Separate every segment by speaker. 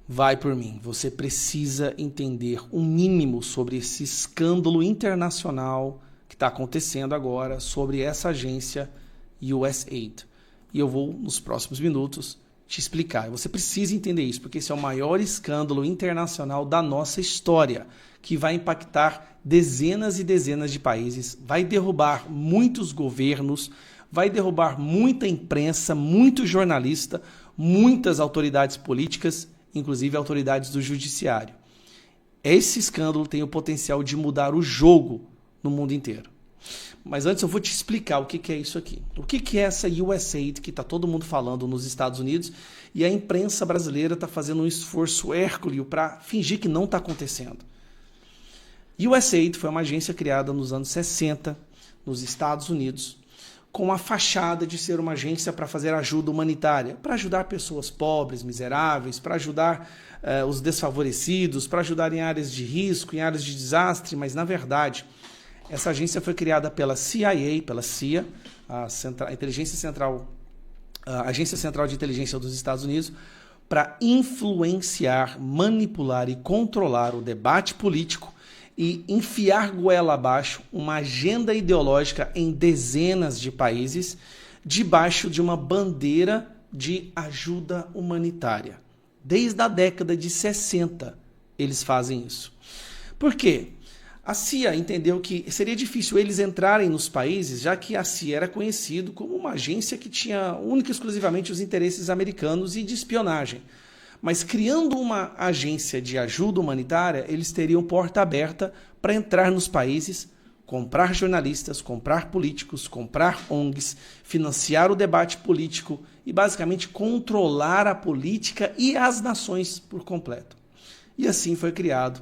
Speaker 1: Vai por mim, você precisa entender o mínimo sobre esse escândalo internacional que está acontecendo agora sobre essa agência USAID. E eu vou, nos próximos minutos, te explicar. Você precisa entender isso, porque esse é o maior escândalo internacional da nossa história, que vai impactar dezenas e dezenas de países, vai derrubar muitos governos, vai derrubar muita imprensa, muito jornalista, muitas autoridades políticas, inclusive autoridades do judiciário. Esse escândalo tem o potencial de mudar o jogo no mundo inteiro. Mas antes eu vou te explicar o que é isso aqui. O que é essa USAID que está todo mundo falando nos Estados Unidos e a imprensa brasileira está fazendo um esforço hércules para fingir que não está acontecendo. USAID foi uma agência criada nos anos 60 nos Estados Unidos com a fachada de ser uma agência para fazer ajuda humanitária, para ajudar pessoas pobres, miseráveis, para ajudar os desfavorecidos, para ajudar em áreas de risco, em áreas de desastre, mas na verdade essa agência foi criada pela CIA, pela CIA, a Agência Central de Inteligência dos Estados Unidos, para influenciar, manipular e controlar o debate político e enfiar goela abaixo uma agenda ideológica em dezenas de países debaixo de uma bandeira de ajuda humanitária. Desde a década de 60 eles fazem isso. Por quê? A CIA entendeu que seria difícil eles entrarem nos países, já que a CIA era conhecido como uma agência que tinha única e exclusivamente os interesses americanos e de espionagem. Mas criando uma agência de ajuda humanitária, eles teriam porta aberta para entrar nos países, comprar jornalistas, comprar políticos, comprar ONGs, financiar o debate político e basicamente controlar a política e as nações por completo. E assim foi criado,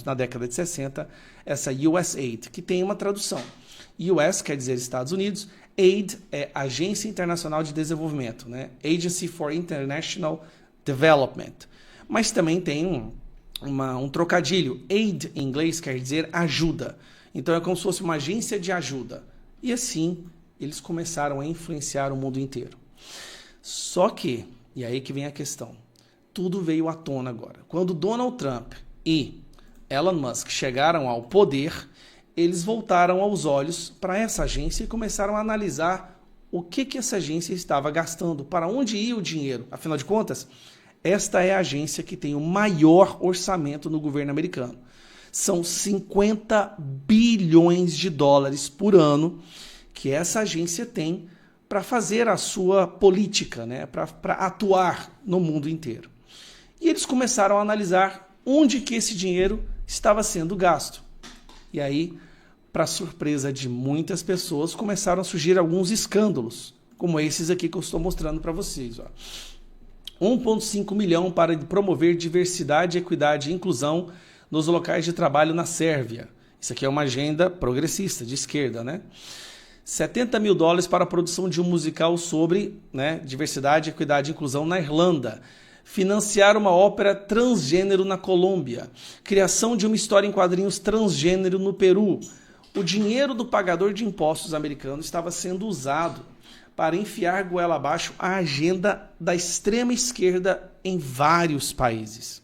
Speaker 1: na década de 60, essa USAID, que tem uma tradução. US quer dizer Estados Unidos, AID é Agência Internacional de Desenvolvimento, né? Agency for International Development. Mas também tem um trocadilho. Aid, em inglês, quer dizer ajuda. Então é como se fosse uma agência de ajuda. E assim, eles começaram a influenciar o mundo inteiro. Só que, e aí que vem a questão, tudo veio à tona agora. Quando Donald Trump e Elon Musk chegaram ao poder, eles voltaram aos olhos para essa agência e começaram a analisar o que essa agência estava gastando, para onde ia o dinheiro. Afinal de contas, esta é a agência que tem o maior orçamento no governo americano. São 50 bilhões de dólares por ano que essa agência tem para fazer a sua política, né? Para atuar no mundo inteiro. E eles começaram a analisar onde que esse dinheiro estava sendo gasto. E aí, para surpresa de muitas pessoas, começaram a surgir alguns escândalos, como esses aqui que eu estou mostrando para vocês. 1,5 milhão para promover diversidade, equidade e inclusão nos locais de trabalho na Sérvia. Isso aqui é uma agenda progressista, de esquerda, né? 70 mil dólares para a produção de um musical sobre, né, diversidade, equidade e inclusão na Irlanda. Financiar uma ópera transgênero na Colômbia. Criação de uma história em quadrinhos transgênero no Peru. O dinheiro do pagador de impostos americano estava sendo usado para enfiar goela abaixo a agenda da extrema esquerda em vários países.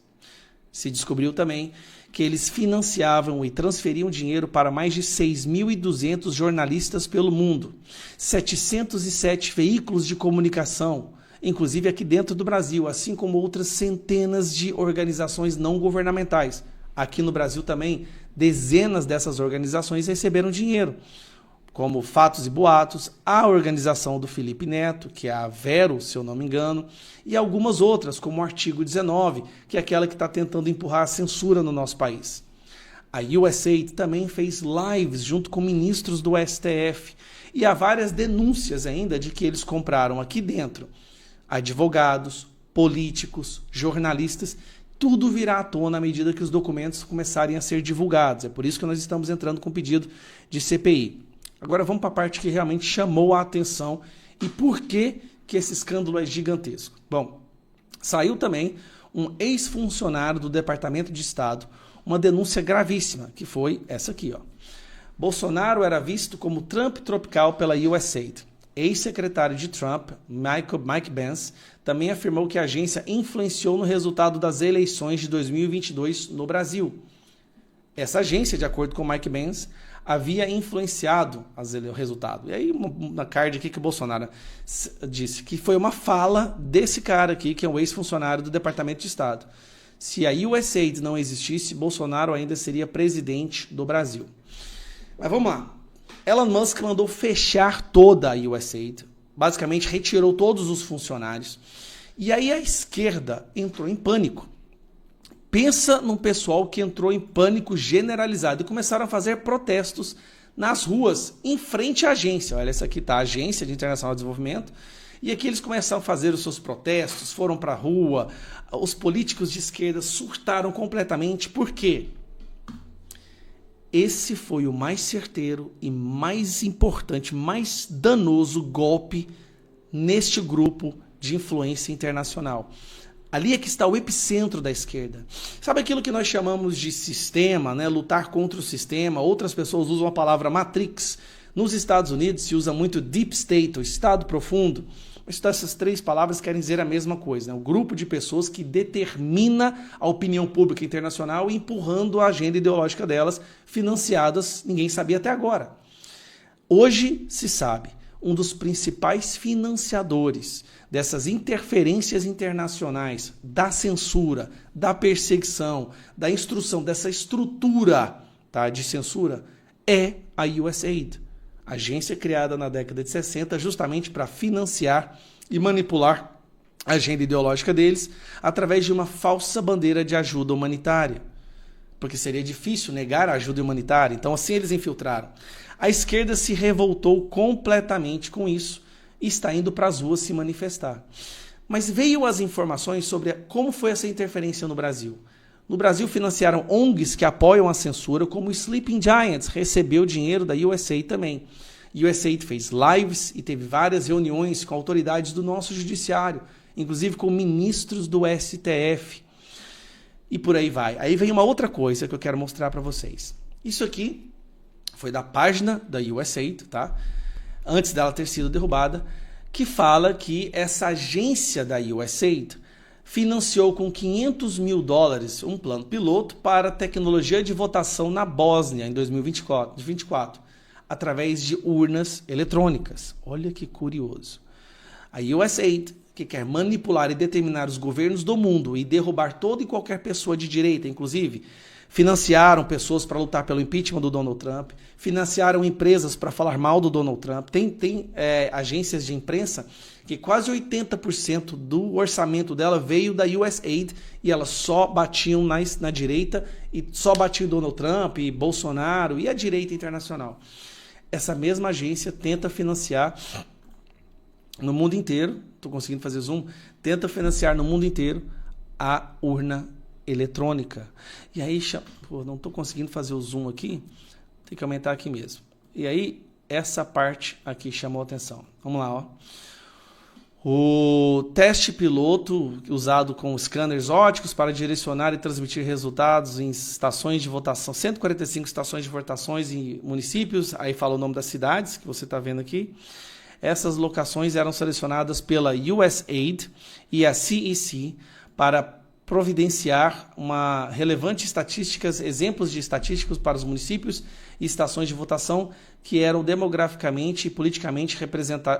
Speaker 1: Se descobriu também que eles financiavam e transferiam dinheiro para mais de 6.200 jornalistas pelo mundo, 707 veículos de comunicação, inclusive aqui dentro do Brasil, assim como outras centenas de organizações não governamentais. Aqui no Brasil também, dezenas dessas organizações receberam dinheiro, como Fatos e Boatos, a organização do Felipe Neto, que é a Vero, se eu não me engano, e algumas outras, como o Artigo 19, que é aquela que está tentando empurrar a censura no nosso país. A USAID também fez lives junto com ministros do STF, e há várias denúncias ainda de que eles compraram aqui dentro advogados, políticos, jornalistas, tudo virá à tona à medida que os documentos começarem a ser divulgados. É por isso que nós estamos entrando com pedido de CPI. Agora vamos para a parte que realmente chamou a atenção e por que esse escândalo é gigantesco. Bom, saiu também um ex-funcionário do Departamento de Estado, uma denúncia gravíssima, que foi essa aqui, ó. Bolsonaro era visto como Trump tropical pela USAID. ex-secretário de Trump, Mike Pence, também afirmou que a agência influenciou no resultado das eleições de 2022 no Brasil. Essa agência, de acordo com Mike Pence, havia influenciado o resultado. E aí, na card aqui que o Bolsonaro disse que foi uma fala desse cara aqui, que é um ex-funcionário do Departamento de Estado. Se a USAID não existisse, Bolsonaro ainda seria presidente do Brasil. Mas vamos lá. Elon Musk mandou fechar toda a USAID, basicamente retirou todos os funcionários. E aí a esquerda entrou em pânico. Pensa num pessoal que entrou em pânico generalizado e começaram a fazer protestos nas ruas, em frente à agência. Olha, essa aqui está a Agência de Internacional de Desenvolvimento. E aqui eles começaram a fazer os seus protestos, foram para a rua. Os políticos de esquerda surtaram completamente. Por quê? Esse foi o mais certeiro e mais importante, mais danoso golpe neste grupo de influência internacional. Ali é que está o epicentro da esquerda. Sabe aquilo que nós chamamos de sistema, né? Lutar contra o sistema? Outras pessoas usam a palavra Matrix. Nos Estados Unidos se usa muito Deep State, o Estado profundo. Mas essas três palavras querem dizer a mesma coisa, né? O grupo de pessoas que determina a opinião pública internacional, empurrando a agenda ideológica delas, financiadas, ninguém sabia até agora. Hoje se sabe, um dos principais financiadores dessas interferências internacionais, da censura, da perseguição, da instrução, dessa estrutura, tá, de censura, é a USAID. Agência criada na década de 60 justamente para financiar e manipular a agenda ideológica deles através de uma falsa bandeira de ajuda humanitária. Porque seria difícil negar a ajuda humanitária, então assim eles infiltraram. A esquerda se revoltou completamente com isso e está indo para as ruas se manifestar. Mas veio as informações sobre como foi essa interferência no Brasil. No Brasil financiaram ONGs que apoiam a censura, como o Sleeping Giants recebeu dinheiro da USAID também. USAID fez lives e teve várias reuniões com autoridades do nosso judiciário, inclusive com ministros do STF. E por aí vai. Aí vem uma outra coisa que eu quero mostrar para vocês. Isso aqui foi da página da USAID, tá? Antes dela ter sido derrubada, que fala que essa agência da USAID financiou com $500 mil um plano piloto para tecnologia de votação na Bósnia em 2024, através de urnas eletrônicas. Olha que curioso. A USAID, que quer manipular e determinar os governos do mundo e derrubar toda e qualquer pessoa de direita, inclusive, financiaram pessoas para lutar pelo impeachment do Donald Trump, financiaram empresas para falar mal do Donald Trump. Tem agências de imprensa que quase 80% do orçamento dela veio da USAID e elas só batiam na direita e só batiam Donald Trump e Bolsonaro e a direita internacional. Essa mesma agência tenta financiar no mundo inteiro, estou conseguindo fazer zoom, tenta financiar no mundo inteiro a urna eletrônica. E aí, não estou conseguindo fazer o zoom aqui, tem que aumentar aqui mesmo. E aí, essa parte aqui chamou a atenção. Vamos lá, ó. O teste piloto usado com scanners ópticos para direcionar e transmitir resultados em estações de votação, 145 estações de votações em municípios, aí fala o nome das cidades que você está vendo aqui. Essas locações eram selecionadas pela USAID e a CEC para providenciar exemplos de estatísticas para os municípios e estações de votação que eram demograficamente e politicamente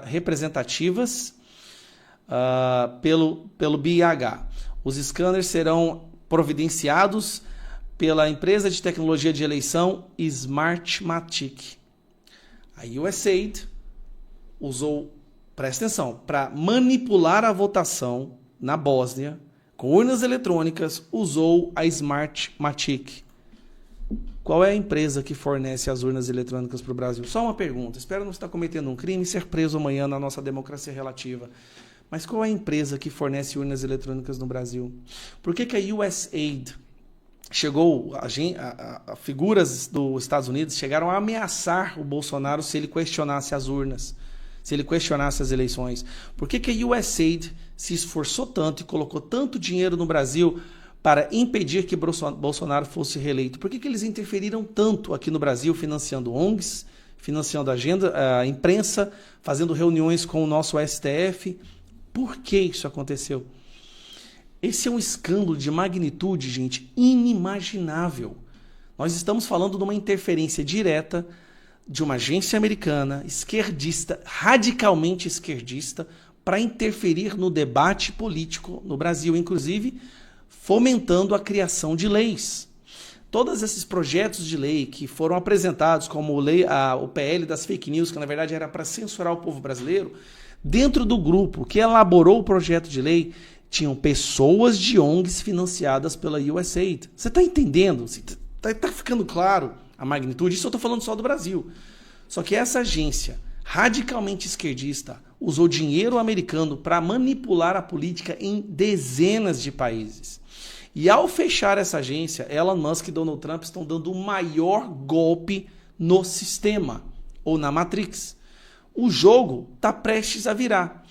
Speaker 1: representativas pelo BIH. Os scanners serão providenciados pela empresa de tecnologia de eleição Smartmatic. A USAID usou, presta atenção, para manipular a votação na Bósnia com urnas eletrônicas, usou a Smartmatic. Qual é a empresa que fornece as urnas eletrônicas para o Brasil? Só uma pergunta. Espero não estar cometendo um crime e ser preso amanhã na nossa democracia relativa. Mas qual é a empresa que fornece urnas eletrônicas no Brasil? Por que a USAID chegou, figuras dos Estados Unidos chegaram a ameaçar o Bolsonaro se ele questionasse as urnas, se ele questionasse as eleições? Por que a USAID se esforçou tanto e colocou tanto dinheiro no Brasil para impedir que Bolsonaro fosse reeleito? Por que eles interferiram tanto aqui no Brasil, financiando ONGs, financiando a imprensa, fazendo reuniões com o nosso STF. Por que isso aconteceu? Esse é um escândalo de magnitude, gente, inimaginável. Nós estamos falando de uma interferência direta de uma agência americana, esquerdista, radicalmente esquerdista, para interferir no debate político no Brasil, inclusive fomentando a criação de leis. Todos esses projetos de lei que foram apresentados como o PL das fake news, que na verdade era para censurar o povo brasileiro, dentro do grupo que elaborou o projeto de lei, tinham pessoas de ONGs financiadas pela USAID. Você está entendendo? Está ficando claro a magnitude? Isso eu estou falando só do Brasil. Só que essa agência radicalmente esquerdista usou dinheiro americano para manipular a política em dezenas de países. E ao fechar essa agência, Elon Musk e Donald Trump estão dando o maior golpe no sistema, ou na Matrix. O jogo está prestes a virar.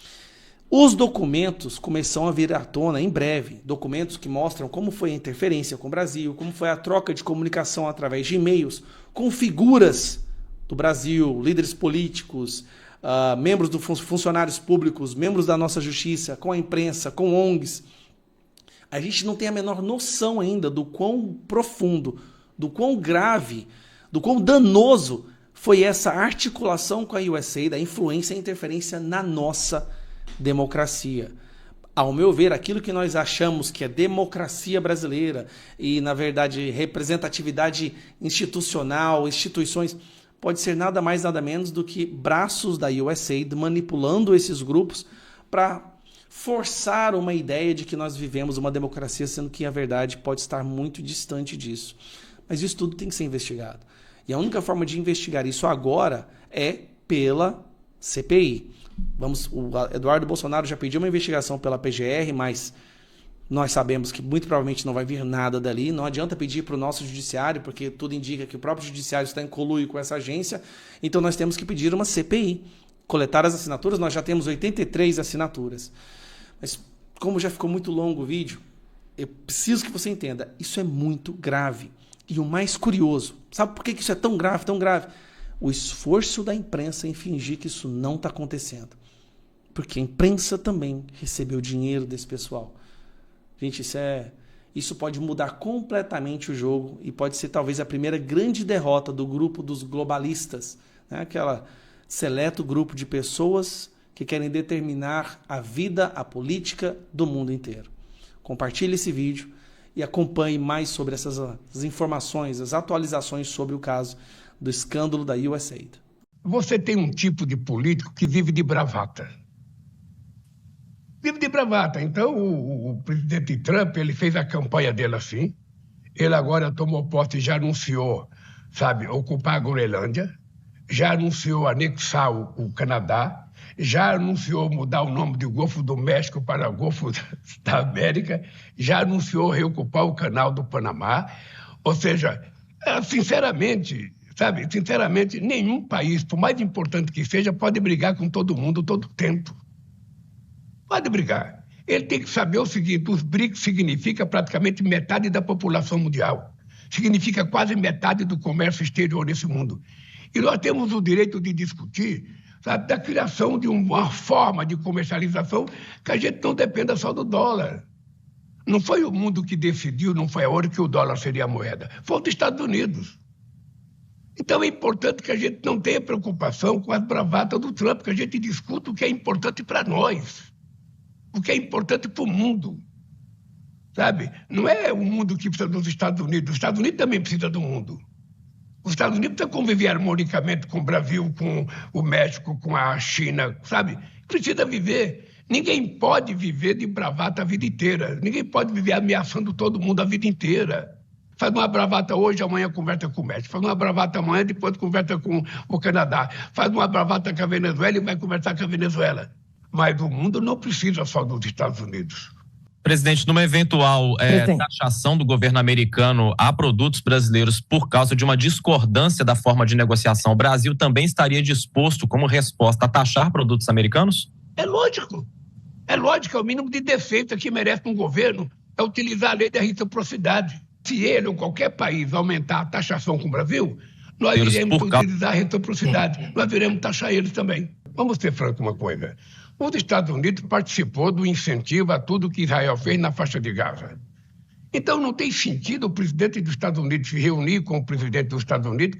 Speaker 1: Os documentos começam a vir à tona em breve. Documentos que mostram como foi a interferência com o Brasil, como foi a troca de comunicação através de e-mails com figuras do Brasil, líderes políticos, membros dos funcionários públicos, membros da nossa justiça, com a imprensa, com ONGs. A gente não tem a menor noção ainda do quão profundo, do quão grave, do quão danoso foi essa articulação com a USAID, da influência e interferência na nossa democracia. Ao meu ver, aquilo que nós achamos que é democracia brasileira e, na verdade, representatividade institucional, instituições, pode ser nada mais, nada menos do que braços da USAID manipulando esses grupos para forçar uma ideia de que nós vivemos uma democracia, sendo que a verdade pode estar muito distante disso. Mas isso tudo tem que ser investigado. E a única forma de investigar isso agora é pela CPI. O Eduardo Bolsonaro já pediu uma investigação pela PGR, mas nós sabemos que muito provavelmente não vai vir nada dali. Não adianta pedir para o nosso judiciário, porque tudo indica que o próprio judiciário está em conluio com essa agência. Então nós temos que pedir uma CPI. Coletar as assinaturas, nós já temos 83 assinaturas. Mas como já ficou muito longo o vídeo, eu preciso que você entenda, isso é muito grave. E o mais curioso, sabe por que isso é tão grave, tão grave? O esforço da imprensa em fingir que isso não está acontecendo. Porque a imprensa também recebeu dinheiro desse pessoal. Gente, isso pode mudar completamente o jogo e pode ser talvez a primeira grande derrota do grupo dos globalistas, né? Aquela seleto grupo de pessoas que querem determinar a vida, a política do mundo inteiro. Compartilhe esse vídeo e acompanhe mais sobre essas informações, as atualizações sobre o caso do escândalo da USAID.
Speaker 2: Você tem um tipo de político que vive de bravata. Vive de bravata. Então, o presidente Trump, ele fez a campanha dele assim. Ele agora tomou posse e já anunciou, ocupar a Groenlândia. Já anunciou anexar o Canadá. Já anunciou mudar o nome do Golfo do México para Golfo da América. Já anunciou reocupar o Canal do Panamá. Ou seja, sinceramente, nenhum país, por mais importante que seja, pode brigar com todo mundo todo tempo. Pode brigar. Ele tem que saber o seguinte, os BRICS significa praticamente metade da população mundial. Significa quase metade do comércio exterior nesse mundo. E nós temos o direito de discutir, da criação de uma forma de comercialização que a gente não dependa só do dólar. Não foi o mundo que decidiu, não foi a hora que o dólar seria a moeda. Foi os Estados Unidos. Então é importante que a gente não tenha preocupação com as bravatas do Trump, que a gente discuta o que é importante para nós, o que é importante para o mundo. Não é o mundo que precisa dos Estados Unidos. Os Estados Unidos também precisam do mundo. Os Estados Unidos precisam conviver harmonicamente com o Brasil, com o México, com a China, Precisa viver. Ninguém pode viver de bravata a vida inteira. Ninguém pode viver ameaçando todo mundo a vida inteira. Faz uma bravata hoje, amanhã conversa com o México. Faz uma bravata amanhã, depois conversa com o Canadá. Faz uma bravata com a Venezuela e vai conversar com a Venezuela. Mas o mundo não precisa só dos Estados Unidos.
Speaker 3: Presidente, numa eventual taxação do governo americano a produtos brasileiros por causa de uma discordância da forma de negociação, o Brasil também estaria disposto, como resposta, a taxar produtos americanos?
Speaker 2: É lógico. É lógico, é o mínimo de defeito que merece um governo é utilizar a lei da reciprocidade. Se ele ou qualquer país aumentar a taxação com o Brasil, nós iremos utilizar a reciprocidade, nós iremos taxar eles também. Vamos ser francos uma coisa. Os Estados Unidos participou do incentivo a tudo que Israel fez na faixa de Gaza. Então não tem sentido o presidente dos Estados Unidos se reunir com o presidente dos Estados Unidos,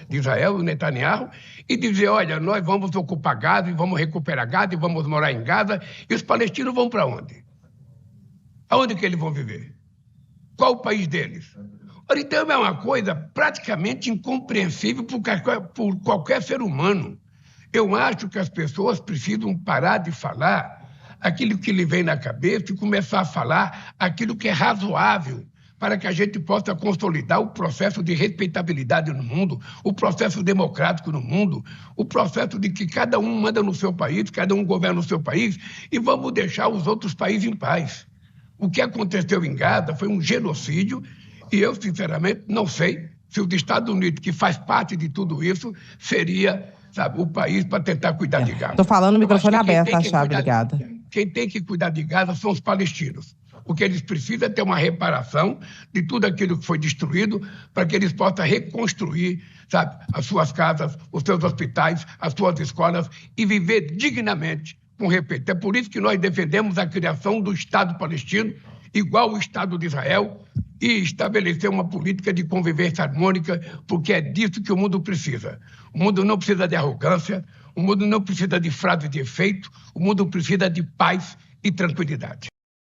Speaker 2: de Israel, o Netanyahu, e dizer, olha, nós vamos ocupar Gaza e vamos recuperar Gaza e vamos morar em Gaza, e os palestinos vão para onde? Aonde que eles vão viver? Qual o país deles? Ora, então é uma coisa praticamente incompreensível por qualquer ser humano. Eu acho que as pessoas precisam parar de falar aquilo que lhe vem na cabeça e começar a falar aquilo que é razoável para que a gente possa consolidar o processo de respeitabilidade no mundo, o processo democrático no mundo, o processo de que cada um manda no seu país, cada um governa no seu país e vamos deixar os outros países em paz. O que aconteceu em Gaza foi um genocídio e eu, sinceramente, não sei se os Estados Unidos, que faz parte de tudo isso, seria, sabe, o país para tentar cuidar de Gaza.
Speaker 4: Estou falando o microfone aberto, tá, Chá? Obrigada.
Speaker 2: Quem tem que cuidar de Gaza são os palestinos. O que eles precisam é ter uma reparação de tudo aquilo que foi destruído para que eles possam reconstruir, sabe, as suas casas, os seus hospitais, as suas escolas e viver dignamente, com respeito. É por isso que nós defendemos a criação do Estado palestino, igual ao Estado de Israel, e estabelecer uma política de convivência harmônica, porque é disso que o mundo precisa. O mundo não precisa de arrogância, o mundo não precisa de frases de efeito, o mundo precisa de paz e tranquilidade.